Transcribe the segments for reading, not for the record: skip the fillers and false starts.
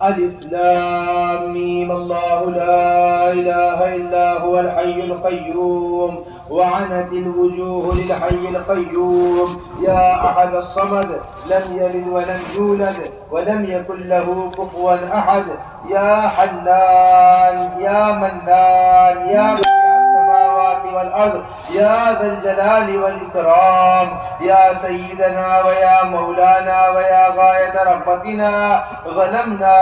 ألف لام ميم الله لا إله إلا هو الحي القيوم وعنت الوجوه للحي القيوم يا أحد الصمد لم يلد ولم يولد ولم يكن له كفوا أحد يا حنان يا منان يا والأرض يا ذا الجلال والإكرام يا سيدنا ويا مولانا ويا غاية رغبتنا ظلمنا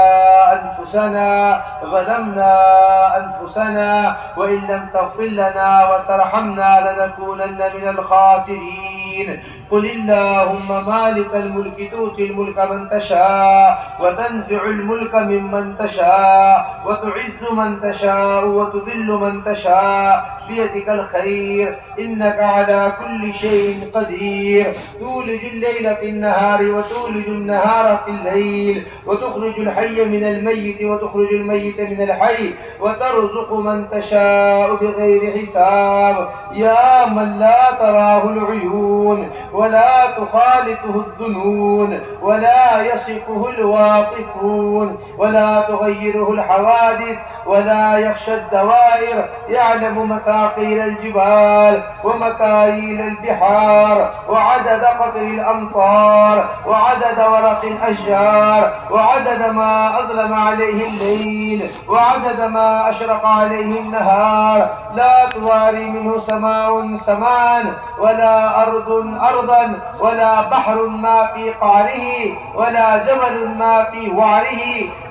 أنفسنا وإن لم تغفر لنا وترحمنا لنكونن من الخاسرين. قل اللهم مالك الملك تؤتي الملك من تشاء وتنزع الملك ممن تشاء وتعز من تشاء وتذل من تشاء بيدك الخير إنك على كل شيء قدير. تولج الليل في النهار وتولج النهار في الليل وتخرج الحي من الميت وتخرج الميت من الحي وترزق من تشاء بغير حساب. يا من لا تراه العيون ولا تخالطه الظنون ولا يصفه الواصفون ولا تغيره الحوادث ولا يخشى الدوائر، يعلم مثاقيل الجبال ومكاييل البحار وعدد قطر الأمطار وعدد ورق الأشجار وعدد ما أظلم عليه الليل وعدد ما أشرق عليه النهار. لا تواري منه سماء سماء ولا أرض أرضا ولا بحر ما في قعره ولا جبل ما في وعره.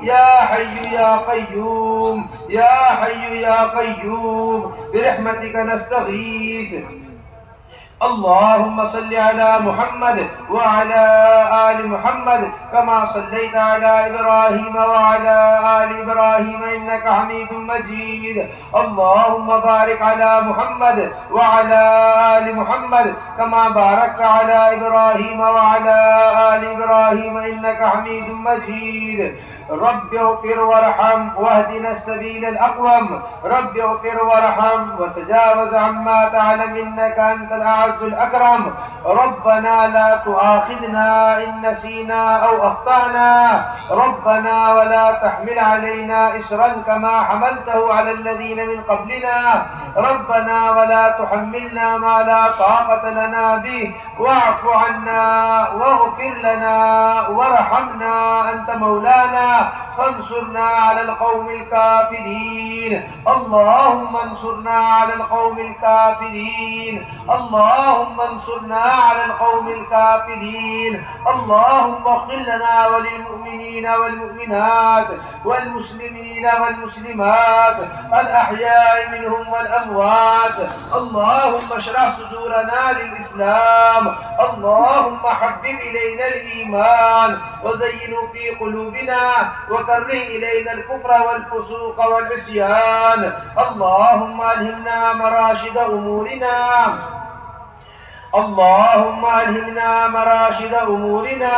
يا حي يا قيوم يا حي يا قيوم برحمتك نستغيث. اللهم صل على محمد وعلى آل محمد كما صليت على إبراهيم وعلى آل إبراهيم إنك حميد مجيد. اللهم بارك على محمد وعلى آل محمد كما باركت على إبراهيم وعلى آل إبراهيم إنك حميد مجيد. رب اغفر وارحم واهدنا السبيل الأقوم. رب اغفر وارحم وتجاوز عما تعلم إنك أنت الأعز الأكرم. ربنا لا تؤاخذنا إن نسينا أو أخطأنا. ربنا ولا تحمل علينا إصرا كما حملته على الذين من قبلنا. ربنا ولا تحملنا ما لا طاقة لنا به واعف عنا واغفر لنا وارحمنا أنت مولانا فانصرنا على القوم الكافرين. اللهم انصرنا على القوم الكافرين. اللهم انصرنا على القوم الكافرين. اللهم اغفر لنا وللمؤمنين والمؤمنات والمسلمين والمسلمات الأحياء منهم والأموات. اللهم اشرح صدورنا للإسلام. اللهم حبب إلينا الإيمان وزينه في قلوبنا وكره إلينا الكفر والفسوق والعصيان. اللهم ألهمنا مراشد أمورنا. اللهم ألهمنا مراشد أمورنا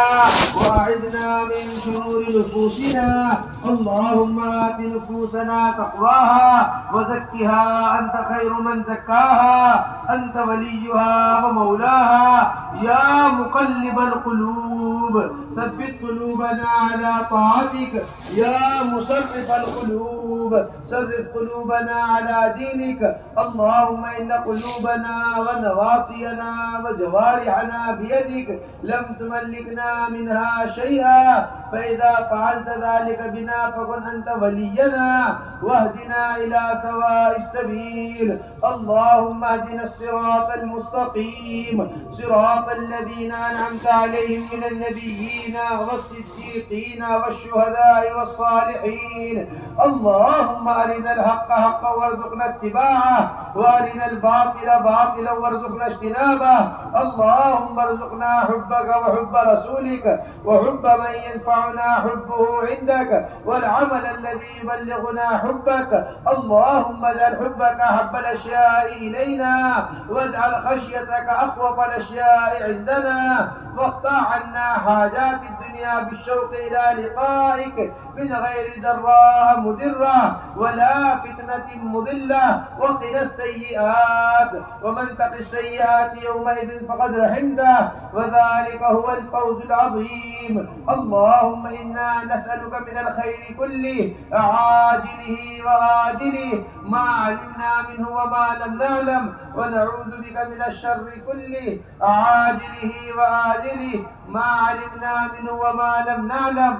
وأعذنا من شرور نفوسنا. اللهم آت نفوسنا تقواها وزكها أنت خير من زكاها أنت وليها ومولاها. يا مقلب القلوب ثبت قلوبنا على طاعتك. يا مصرف القلوب صرف قلوبنا على دينك. اللهم إن قلوبنا ونواصينا وجوارحنا بيدك لم تملكنا منها شيئا، فإذا فعلت ذلك بنا فكن أنت ولينا واهدنا إلى سواء السبيل. اللهم اهدنا الصراط المستقيم صراط الذين أنعمت عليهم من النبيين والصديقين والشهداء والصالحين. اللهم أرنا الحق حقا وارزقنا اتباعه وأرنا الباطل باطلا وارزقنا اجتنابه. اللهم ارزقنا حبك وحب رسولك وحب من ينفعنا حبه عندك والعمل الذي يبلغنا حبك. اللهم اجعل حبك أحب الأشياء إلينا واجعل خشيتك أخوف الأشياء عندنا واقطع عنا حاجات الدنيا بالشوق إلى لقائك من غير ضراء مضرة ولا فتنة مضلة. وقنا السيئات ومن تق السيئات يوم يومئذ فقد رحمته وذلك هو الفوز العظيم. اللهم إنا نسألك من الخير كله عاجله وآجله ما علمنا منه وما لم نعلم، ونعوذ بك من الشر كله عاجله وآجله ما علمنا منه وما لم نعلم.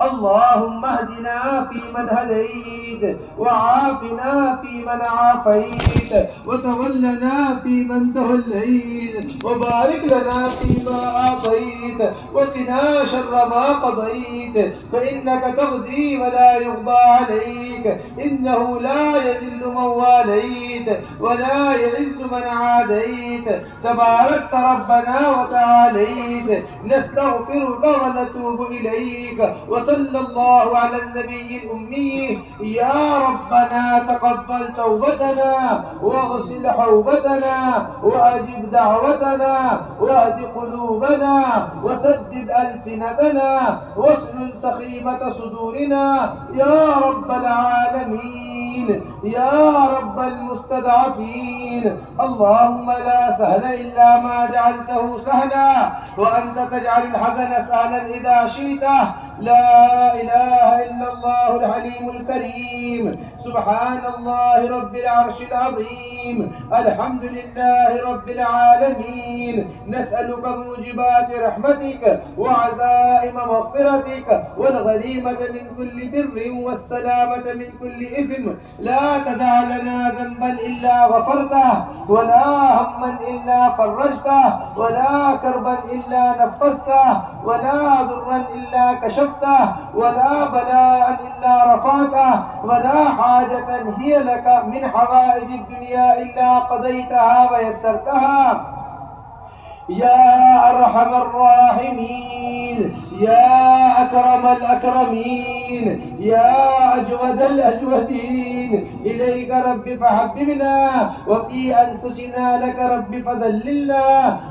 اللهم اهدنا فيمن هديت، وعافنا فيمن عافيت، وتولنا فيمن توليت، وبارك لنا فيما أعطيت، وقنا شر ما قضيت، فإنك تقضي ولا يقضى عليك، إنه لا يذل من واليت ولا يعز من عاديت، تباركت ربنا وتعاليت. نستغفرك ونتوب إليك، وصلى الله على النبي الأمي. يا ربنا تقبل توبتنا واغسل حوبتنا وأجب دعوتنا واهد قلوبنا وسدد ألسنتنا واسلل سخيمة صدورنا يا رب العالمين يا رب المستضعفين. اللهم لا سهل إلا ما جعلته سهلا، وأنت تجعل الحزن سهلا إذا شئته. لا إله إلا الله الحليم الكريم، سبحان الله رب العرش العظيم، الحمد لله رب العالمين. نسألك موجبات رحمتك وعزائم مغفرتك والغنيمة من كل بر والسلامة من كل إثم. لا تدع لنا ذنبا إلا غفرته، ولا هما إلا فرجته، ولا كربا إلا نفسته، ولا ضرا إلا كشفته، ولا بلاء إلا رفعته، ولا حاجة هي لك من حوائج الدنيا إلا قضيتها ويسرتها. يا أرحم الراحمين، يا أكرم الأكرمين، يا أجود الأجودين، إليك رب فحببنا، وفي أنفسنا لك رب فذللنا،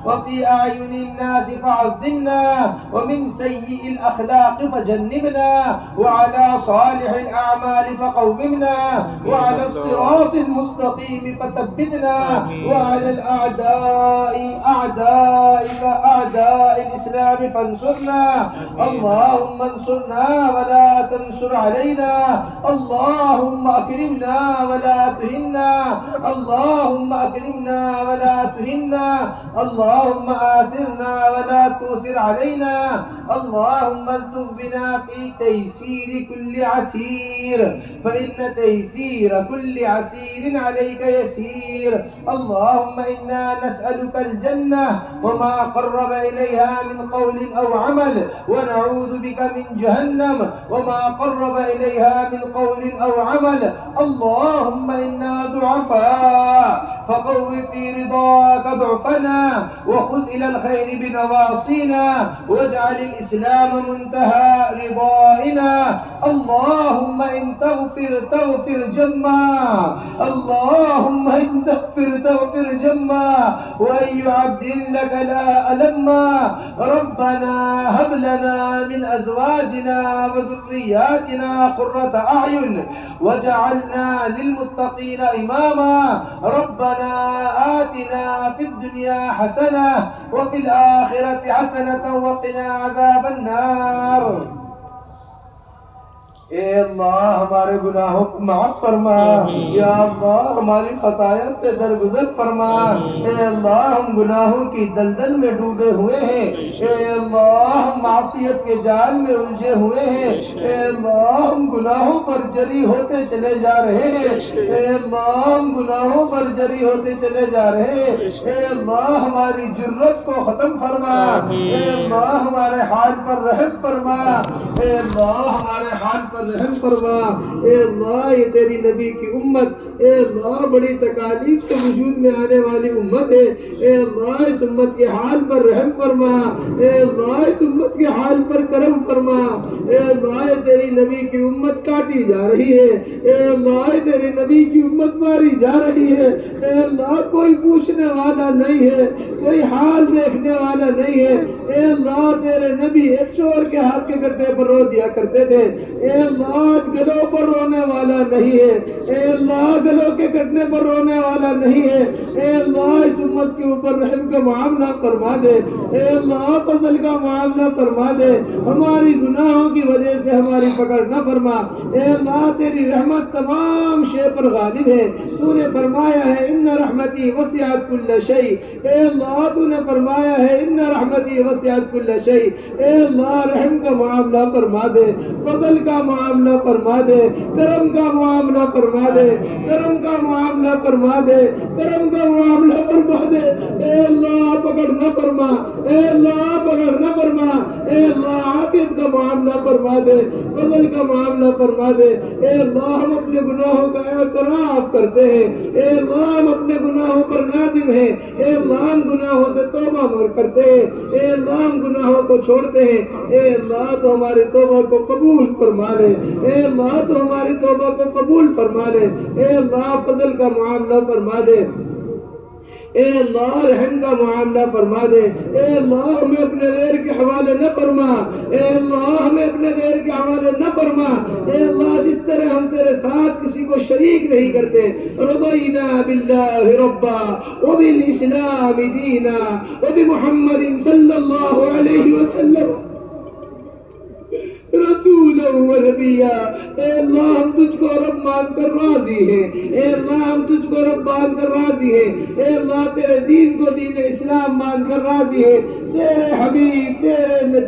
وفي أعين الناس فعظمنا، ومن سيء الأخلاق فجنبنا، وعلى صالح الأعمال فقومنا، وعلى الصراط المستقيم فثبتنا، وعلى الأعداء أعداء الإسلام فانصرنا. اللهم انصرنا ولا تنصر علينا، اللهم أكرمنا ولا تهنا، اللهم أكرمنا ولا تهنا، اللهم آثرنا ولا تؤثر علينا، اللهم الطف بنا في تيسير كل عسير، فإن تيسير كل عسير عليك يسير. اللهم إنا نسألك الجنة وما قرب إليها من قول أو عمل، ونعوذ بك من جهنم وما قرب إليها من قول أو عمل. اللهم إنا ضعفاء فقو في رضاك ضعفنا، وخذ إلى الخير بنواصينا، واجعل الإسلام منتهى رضائنا. اللهم إن تغفر جما، اللهم إن تغفر جما، وأي عبد لك لا ألما. ربنا هب لنا من أزواجنا وذرياتنا قرة أعين وجعلنا للمتقين إماما. ربنا آتنا في الدنيا حسنة وفي الآخرة حسنة وقنا عذاب النار. اے اللہ ہمارے گناہوں کو معاف فرما، یا اللہ ہماری خطایا سے درگزر فرما. اے اللہ ہم گناہوں کی دلدل میں ڈوبے ہوئے ہیں، اے اللہ ہم معصیت کے جال میں الجھے ہوئے ہیں، اے اللہ ہم گناہوں پر جری ہوتے چلے جا رہے ہیں، اے اللہ ہم گناہوں پر جری ہوتے چلے جا رہے ہیں. اے اللہ ہماری جرت کو ختم فرما، اے اللہ ہمارے حال پر رحم فرما، اے اللہ ہمارے حال پر رحم فرما. اے اللہ یہ تیری نبی کی امت، اے اللہ بڑی تکالیف سے وجود میں آنے والی امت ہے. اے اللہ اس امت کے حال پر رحم فرما، اے اللہ اس امت کے حال پر کرم فرما. اے اللہ یہ تیری نبی کی امت کاٹی جا رہی ہے، اے اللہ تیری نبی کی امت ماری جا رہی ہے. اے اللہ کوئی پوچھنے والا نہیں ہے، کوئی حال دیکھنے والا نہیں ہے. اے اللہ تیرے نبی ایک چور کے ہاتھ کے گڈھے پر رو دیا کرتے تھے. اے اللہ آج گلوں پر رونے والا نہیں ہے، اے اللہ گلوں کے کٹنے پر رونے والا نہیں ہے، اے اللہ اس امت کے اوپر رحم کا معاملہ فرما دے، اے اللہ فضل کا معاملہ فرما دے، ہماری گناہوں کی وجہ سے ہماری پکڑ نہ فرما، اے اللہ تیری رحمت تمام شے پر غالب ہے، تو نے فرمایا ہے ان رحمتی وسعت کل شیء، اے اللہ تو نے فرمایا ہے ان رحمتی وسعت کل شیء، اے اللہ رحم کا معاملہ فرما دے، فضل کا معاملہ فرما دے، کرم کا معاملہ فرما دے، کرم کا معاملہ فرما دے، کرم کا معاملہ فرما دے، اے اللہ پکڑ نہ فرما، اے اللہ پکڑ نہ فرما، اے اللہ عافیت کا معاملہ فرما دے، فضل کا معاملہ فرما دے، اے اللہ ہم اپنے گناہوں کا اعتراف کرتے ہیں، اے اللہ ہم اپنے گناہوں پر نادم ہیں، اے اللہ ہم گناہوں سے توبہ کرتے ہیں، اے اللہ ہم گناہوں کو چھوڑتے ہیں، اے اللہ تو ہماری توبہ کو قبول فرما لے، اے اللہ تو ہماری توبہ کو قبول فرما لے، اے اللہ فضل کا معاملہ فرما دے، اے اللہ رحم کا معاملہ فرما دے، اے اللہ ہمیں اپنے غیر کے حوالے نہ فرما، اے اللہ ہمیں اپنے غیر کے حوالے نہ فرما، اے اللہ جس طرح ہم تیرے ساتھ کسی کو شریک نہیں کرتے، رضینا باللہ ربا وبالاسلام دینا وبمحمد صلی اللہ علیہ وسلم رسول و نبیہ، اے اللہ ہم تجھ کو رب مان کر راضی ہیں، اے اللہ ہم تجھ کو رب مان کر راضی ہیں، اے اللہ تیرے دین کو دین اسلام مان کر راضی ہیں، تیرے حبیب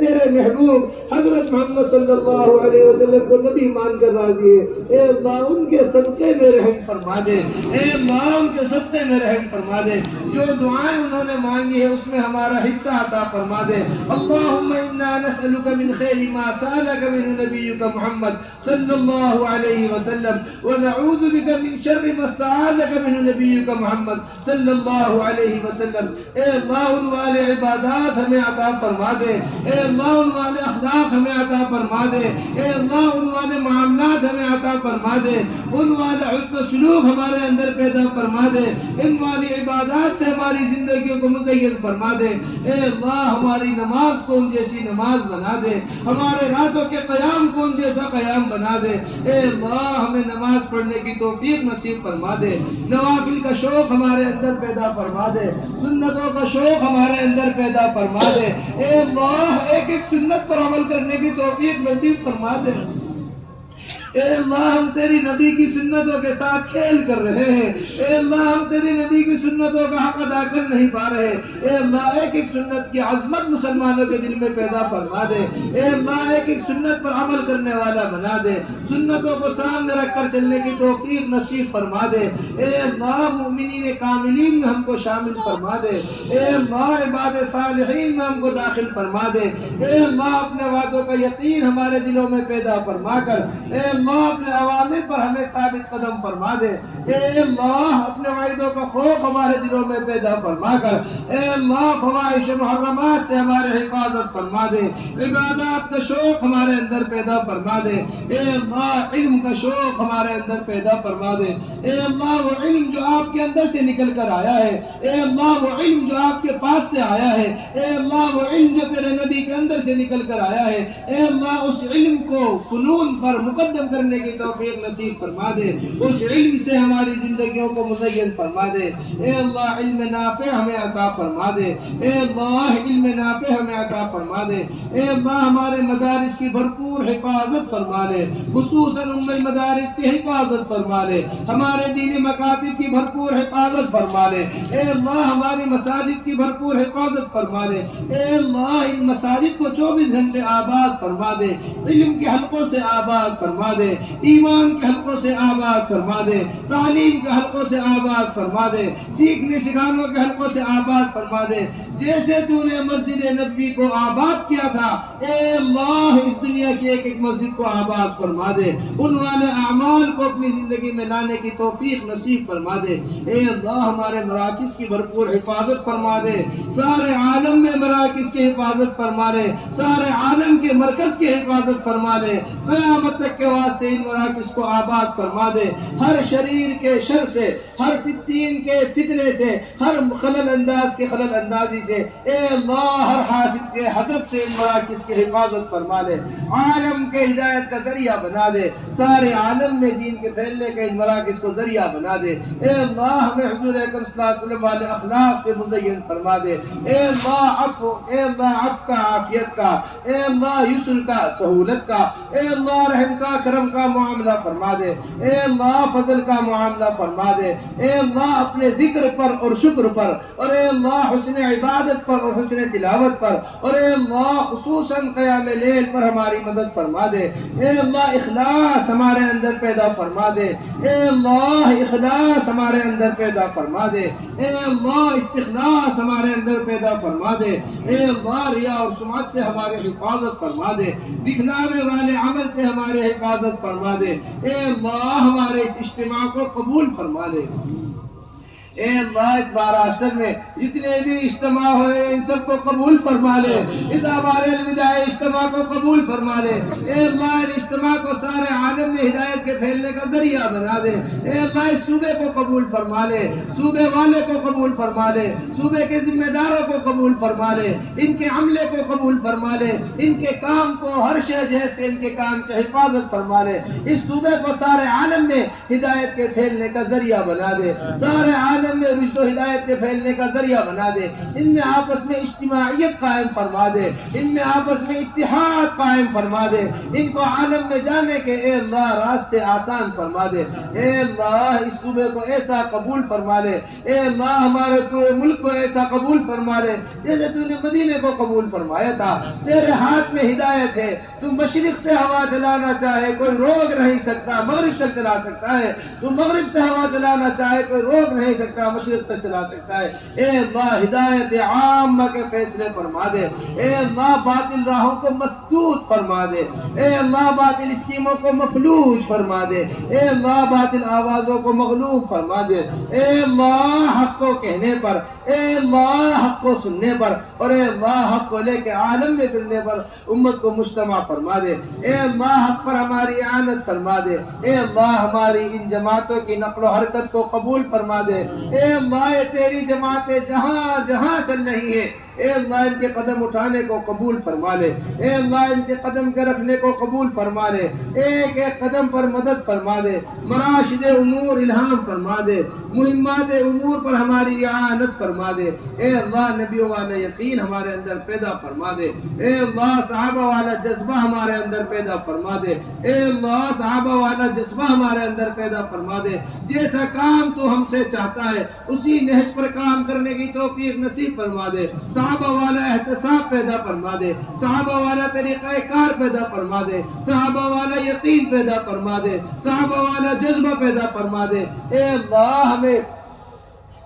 تیرے محبوب حضرت محمد صلی اللہ علیہ وسلم کو نبی مان کر راضی ہیں، اے اللہ ان کے صدقے میں رحم فرما دے، اے اللہ ان کے صدقے میں رحم فرما دے، جو دعائیں انہوں نے مانگی ہے اس میں ہمارا حصہ عطا فرما دے، اللہم انا نسألک من خیر ما سألک منه نبيك محمد صلى الله عليه وسلم ونعوذ بك من شر ما استعاذك منه نبيك محمد صلى الله عليه وسلم، اے اللہ ان والے عبادات ہمیں عطا فرما دے، اے اللہ ان والے اخلاق ہمیں عطا فرما دے، اے اللہ ان والے معاملات ہمیں عطا فرما دے، ان والے حسن سلوک ہمارے اندر پیدا فرما دے، ان والی عبادات سے ہماری زندگیوں کو مزین فرما دے، اے اللہ ہماری نماز کو ان جیسی نماز بنا دے، ہمارے راتوں کے قیام کو ان جیسا قیام بنا دے، اے اللہ ہمیں نماز پڑھنے کی توفیق نصیب فرما دے، نوافل کا شوق ہمارے اندر پیدا فرما دے، سنتوں کا شوق ہمارے اندر پیدا فرما دے، اے اللہ ایک ایک سنت پر عمل کرنے کی توفیق نصیب فرما دے، اے اللہ ہم تیری نبی کی سنتوں کے ساتھ کھیل کر رہے ہیں، اے اللہ ہم تیری نبی کی سنتوں کا حق ادا کر نہیں پا رہے، اے اللہ ایک ایک سنت کی عظمت مسلمانوں کے دل میں پیدا فرما دے، اے اللہ ایک ایک سنت پر عمل کرنے والا بنا دے، سنتوں کو سامنے رکھ کر چلنے کی توفیق نصیب فرما دے، اے اللہ مومنین کاملین میں ہم کو شامل فرما دے، اے اللہ عباد صالحین میں ہم کو داخل فرما دے، اے اللہ اپنے وعدوں کا یقین ہمارے دلوں میں پیدا فرما کر، اے اللہ اپنے اوامر پر ہمیں ثابت قدم فرما دے، اے اللہ اپنے وعدوں کا خوف ہمارے دلوں میں پیدا فرما کر، اے اللہ فواحش محرمات سے ہمارے حفاظت فرما دے، عبادات کا شوق ہمارے اندر پیدا فرما دے، اے اللہ علم کا شوق ہمارے اندر پیدا فرما دے، اے اللہ وہ علم جو آپ کے اندر سے نکل کر آیا ہے، اے اللہ وہ علم جو آپ کے پاس سے آیا ہے، اے اللہ وہ علم جو تیرے نبی کے اندر سے نکل کر آیا ہے، اے اللہ اس علم کو فنون پر مقدم کرنے کی توفیق نصیب فرما دے، اس علم سے ہماری زندگیوں کو مزین فرما دے، اے اللہ علم نافع ہمیں عطا فرما دے، اے اللہ علم نافع ہمیں عطا فرما دے، اے اللہ ہمارے مدارس کی بھرپور حفاظت فرما لے، خصوصاً ام المدارس کی حفاظت فرما لے، ہمارے دینی مکاتب کی بھرپور حفاظت فرما لے، اے اللہ ہماری مساجد کی بھرپور حفاظت فرما لے، اے اللہ ان مساجد کو 24 گھنٹے آباد فرما دے، علم کے حلقوں سے آباد فرما دے، ایمان کے حلقوں سے آباد فرما دے، تعلیم کے حلقوں سے آباد فرما دے، سیکھنے سکھانے کے حلقوں سے آباد فرما دے، جیسے تو نے مسجد نبوی کو آباد کیا تھا، اے اللہ اس دنیا کی ایک ایک مسجد کو آباد فرما دے، ان والے اعمال کو اپنی زندگی میں لانے کی توفیق نصیب فرما دے، اے اللہ ہمارے مراکز کی بھرپور حفاظت فرما دے، سارے عالم میں مراکز کی حفاظت فرما لے، سارے عالم کے مرکز کی حفاظت فرما لے، قیامت تک کے راستے ان مراکز کو آباد فرما دے، ہر شریر کے شر سے، ہر فتین کے فتنے سے، ہر خلل انداز کے خلل اندازی سے، اے اللہ ہر حاسد کے حسد سے ان مراکز کی حفاظت فرما لے، عالم کے ہدایت کا ذریعہ بنا دے، سارے عالم میں دین کے پھیلنے کے ان مراکز کو ذریعہ بنا دے، اے اللہ ہمیں حضور اکرم صلی اللہ علیہ وسلم والے اخلاق سے مزین فرما دے، اے اللہ عفو کا، عافیت کا، اے اللہ یسر کا، سہولت کا، اے اللہ رحم کا، کرم کا معاملہ فرما دے، اے اللہ فضل کا معاملہ فرما دے، اے اللہ اپنے ذکر پر اور شکر پر، اور اے اللہ حسن عبادت پر اور حسن تلاوت پر، اور اے اللہ خصوصاً قیام لیل پر ہماری مدد فرما دے، اے اللہ اخلاص ہمارے اندر پیدا فرما دے، اے اللہ اخلاص ہمارے اندر پیدا فرما دے، اے اللہ استخلاص ہمارے اندر پیدا فرما دے، اے اللہ ریا اور سمعت سے ہمارے حفاظت فرما دے، دکھلاوے والے عمل سے ہمارے حفاظت فرما دے، اے اللہ ہمارے اس اجتماع کو قبول فرما لے، اے اللہ اس مہاراشٹر میں جتنے بھی اجتماع ہوئے ان سب کو قبول فرما لے، اس ہمارے الوداع اجتماع کو قبول فرما لے، اے اللہ ان اجتماع کو سارے عالم میں ہدایت کے پھیلنے کا ذریعہ بنا دے، اے اللہ اس صوبے کو قبول فرما لے، صوبے والے کو قبول فرما لے، صوبے کے ذمہ داروں کو قبول فرما لے، ان کے عملے کو قبول فرما لے، ان کے کام کو ہر شے جیسے ان کے کام کی حفاظت فرما لے، اس صوبے کو سارے عالم میں ہدایت کے پھیلنے کا ذریعہ بنا دے، سارے عالم میں رشد و ہدایت کے پھیلنے کا ذریعہ بنا دے، ان میں آپس میں اجتماعیت قائم فرما دے، ان میں آپس میں اتحاد قائم فرما دے، ان کو عالم میں جانے کے اے اللہ راستے آسان فرما دے، اے اللہ اس صوبے کو ایسا قبول فرما لے، اے اللہ ہمارے پورے ملک کو ایسا قبول فرما لے جیسے تو نے مدینے کو قبول فرمایا تھا، تیرے ہاتھ میں ہدایت ہے، تو مشرق سے ہوا چلانا چاہے کوئی روک نہیں سکتا، مغرب تک چلا سکتا ہے، تو مغرب سے ہوا چلانا چاہے کوئی روک نہیں سکتا، مشرق تک چلا سکتا ہے، اے اللہ ہدایت عامہ کے فیصلے فرما دے، اے اللہ باطل راہوں کو مسدود فرما دے، اے اللہ باطل اسکیموں کو مفلوج فرما دے، اے اللہ باطل آوازوں کو مغلوب فرما دے، اے اللہ حق کو کہنے پر، اے اللہ حق کو سننے پر، اور اے اللہ حق کو لے کے عالم میں پھرنے پر امت کو مجتمع فرما دے، اے اللہ حق پر ہماری اعانت فرما دے، اے اللہ ہماری ان جماعتوں کی نقل و حرکت کو قبول فرما دے، اے اللہ تیری جماعتیں جہاں جہاں چل رہی ہیں، اے اللہ ان کے قدم اٹھانے کو قبول فرما لے، اے اللہ ان کے قدم کے رکھنے کو قبول فرما لے، ایک ایک قدم پر مدد فرما دے، مراشد امور الہام فرما دے، مہمات امور پر ہماری اعانت فرما دے، اے اللہ نبیوں والا یقین ہمارے اندر پیدا فرما دے، اے اللہ صحابہ والا جذبہ ہمارے اندر پیدا فرما دے، اے اللہ صحابہ والا جذبہ ہمارے اندر پیدا فرما دے، جیسا کام تو ہم سے چاہتا ہے اسی نہج پر کام کرنے کی توفیق نصیب فرما دے، صحابہ والا احتساب پیدا فرما دے، صحابہ والا طریقہ کار پیدا فرما دے، صحابہ والا یقین پیدا فرما دے، صحابہ والا جذبہ پیدا فرما دے، اے اللہ ہمیں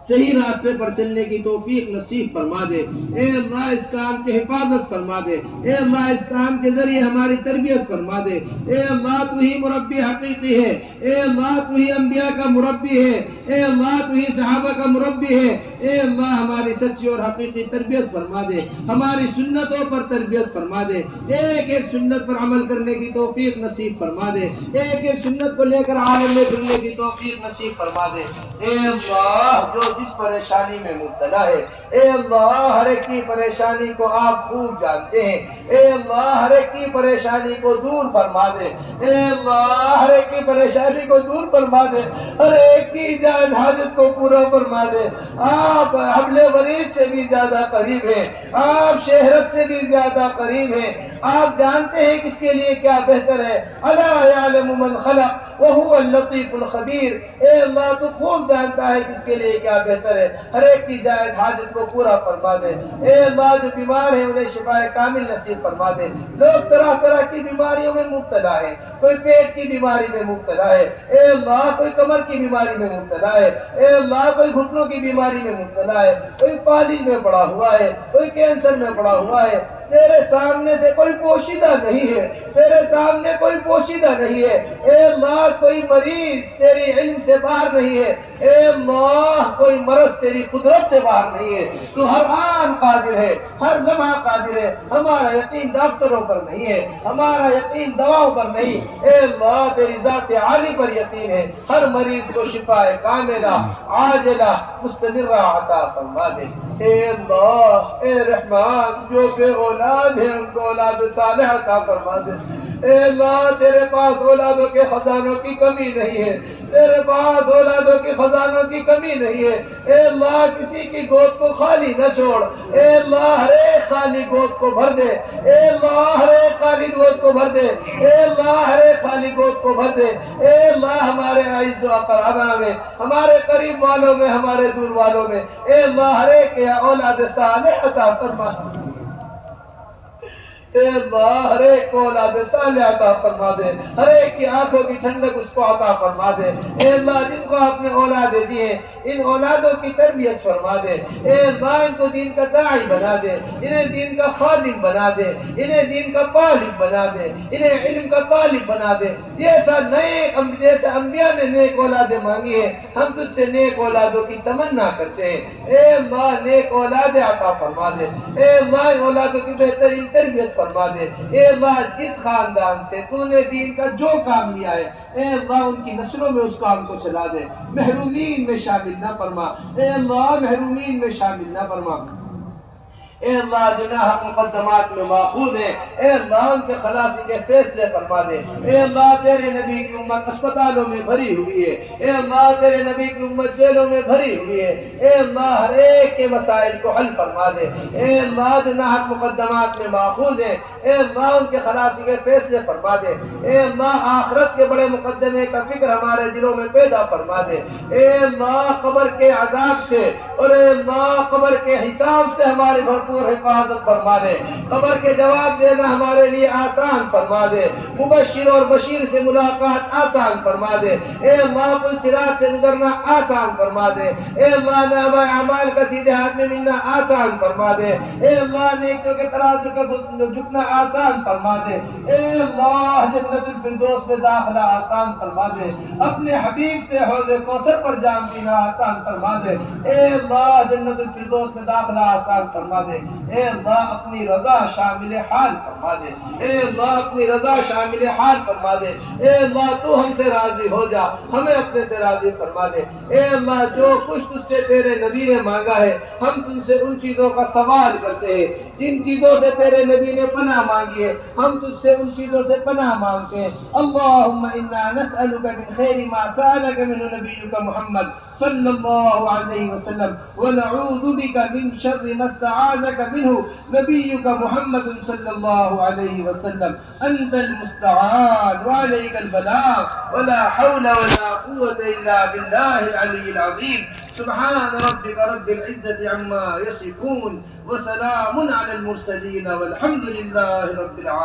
صحیح راستے پر چلنے کی توفیق نصیب فرما دے، اے اللہ اس کام کی حفاظت فرما دے، اے اللہ اس کام کے ذریعے ہماری تربیت فرما دے، اے اللہ تو ہی مربی حقیقی ہے، اے اللہ تو ہی انبیاء کا مربی ہے، اے اللہ تو ہی صحابہ کا مربی ہے، اے اللہ ہماری سچی اور حقیقی تربیت فرما دے، ہماری سنتوں پر تربیت فرما دے، ایک ایک سنت پر عمل کرنے کی توفیق نصیب فرما دے، ایک ایک سنت کو لے کر عالم میں پھرنے کی توفیق نصیب فرما دے، اے اللہ جو جس پریشانی میں مبتلا ہے، اے اللہ ہر ایک کی پریشانی کو آپ خوب جانتے ہیں، اے اللہ ہر ایک کی پریشانی کو دور فرما دے، اے اللہ ہر ایک کی پریشانی کو دور فرما دے، ہر ایک کی جائز حاجت کو پورا فرما دے، آپ حبل ورید سے بھی زیادہ قریب ہیں، آپ شہرت سے بھی زیادہ قریب ہیں، آپ جانتے ہیں کس کے لیے کیا بہتر ہے، الا یعلم من خلق وهو اللطیف الخبیر، اے اللہ تو خوب جانتا ہے کس کے لیے کیا بہتر ہے، ہر ایک کی جائز حاجت کو پورا فرما دے، اے اللہ جو بیمار ہیں انہیں شفاء کامل نصیب فرما دے، لوگ طرح طرح کی بیماریوں میں مبتلا ہے، کوئی پیٹ کی بیماری میں مبتلا ہے، اے اللہ کوئی کمر کی بیماری میں مبتلا ہے، اے اللہ کوئی گھٹنوں کی بیماری میں مبتلا ہے، کوئی فالج میں پڑا ہوا ہے، کوئی کینسر میں پڑا ہوا ہے، تیرے سامنے سے کوئی پوشیدہ نہیں ہے، تیرے سامنے کوئی پوشیدہ نہیں ہے۔ اے اللہ کوئی مریض تیری علم سے باہر نہیں ہے، اے اللہ کوئی مرض تیری قدرت سے باہر نہیں ہے۔ تو ہر آن قادر ہے، ہر لمحہ قادر ہے۔ ہمارا یقین ڈاکٹروں پر نہیں ہے، ہمارا یقین دواؤں پر نہیں، اے اللہ تیری ذات عالی پر یقین ہے۔ ہر مریض کو شفا کاملہ عاجلہ مستمرہ عطا فرما دے۔ اے اللہ اے رحمان، جو بے اولاد ہیں ان کو اولاد صالح عطا فرما دے۔ اے اللہ تیرے پاس اولادوں کے خزانوں کی کمی نہیں ہے، تیرے پاس اولادوں کی خزانوں کی کمی نہیں ہے۔ اے اللہ کسی کی گود کو خالی نہ چھوڑ، اے اللہ ہر ایک خالی گود کو بھر دے، اے اللہ ہر ایک خالی گود کو بھر دے، اے اللہ ہر ایک خالی گود کو بھر دے۔ اے اللہ ہمارے اعز و اقربا میں، ہمارے قریب والوں میں، ہمارے دور والوں میں، اے اللہ ہر ایک کے اولاد صالح عطا فرما۔ اے اللہ ہر ایک کو اولاد صالح عطا فرما دے، ہر ایک کی آنکھوں کی ٹھنڈک اس کو عطا فرما دے۔ اے اللہ جن کو آپ نے اولادیں دیے ان اولادوں کی تربیت فرما دے۔ اے اللہ ان کو دین کا داعی بنا دے، انہیں دین کا خادم بنا دے، انہیں دین کا طالب بنا دے، انہیں علم کا طالب بنا دے۔ جیسے انبیاء نے نیک اولادیں مانگی ہیں، ہم تجھ سے نیک اولادوں کی تمنا کرتے ہیں۔ اے اللہ نیک اولادیں عطا فرما دے، اے اللہ ان اولادوں کی بہترین تربیت فرما دے۔ اے اللہ جس خاندان سے تو نے دین کا جو کام لیا ہے اے اللہ ان کی نسلوں میں اس کام کو چلا دے، محرومین میں شامل نہ فرما، اے اللہ محرومین میں شامل نہ فرما۔ اے اللہ جناح مقدمات میں ماخوذ ہیں، اے اللہ ان کے خلاصی کے فیصلے فرما دے۔ اے اللہ تیرے نبی کی امت اسپتالوں میں بھری ہوئی ہے، اے اللہ تیرے نبی کی امت جیلوں میں بھری ہوئی ہے، اے اللہ ہر ایک کے مسائل کو حل فرما دے۔ اے اللہ جناح مقدمات میں ماخوذ ہیں، اے اللہ ان کے خلاصی کے فیصلے فرما دے۔ اے اللہ آخرت کے بڑے مقدمے کا فکر ہمارے دلوں میں پیدا فرما دے۔ اے اللہ قبر کے عذاب سے اور اے اللہ قبر کے حساب سے ہمارے حفاظت فرما دے، قبر کے جواب دینا ہمارے لیے آسان فرما دے، مبشر اور بشیر سے ملاقات آسان فرما دے، اے اللہ پل صراط سے گزرنا آسان فرما دے، اے اللہ نامہ اعمال کا سیدھے ہاتھ میں ملنا آسان فرما دے، اے اللہ نیکیوں کے ترازو کا جھکنا آسان فرما دے، اے اللہ جنت الفردوس میں داخلہ آسان فرما دے، اپنے حبیب سے حوض کوثر پر جام پینا آسان فرما دے، اے اللہ جنت الفردوس میں داخلہ آسان فرما دے، اے اللہ اپنی رضا شامل حال فرما دے، اے اللہ اپنی رضا شامل حال فرما دے، اے اللہ تو ہم سے راضی ہو جا، ہمیں اپنے سے راضی فرما دے، اے اللہ جو کچھ تجھ سے تیرے نبی نے مانگا ہے ہم تم سے ان چیزوں کا سوال کرتے ہیں، جن چیزوں سے تیرے نبی نے پناہ مانگی ہے ہم تجھ سے ان چیزوں سے پناہ مانگتے ہیں۔ اللہم انا نسألک من خیر ما سألک من نبیک محمد صلی اللہ علیہ وسلم ونعوذ بک من شر ما استعاذک منہ نبیک محمد صلی اللہ علیہ وسلم۔ انت المستعان وعلیک البلاغ ولا حول ولا قوة الا باللہ العلی العظیم۔ سبحان ربک رب العزة عما یصفون وسلام علی المرسلین والحمد للہ رب العالمین۔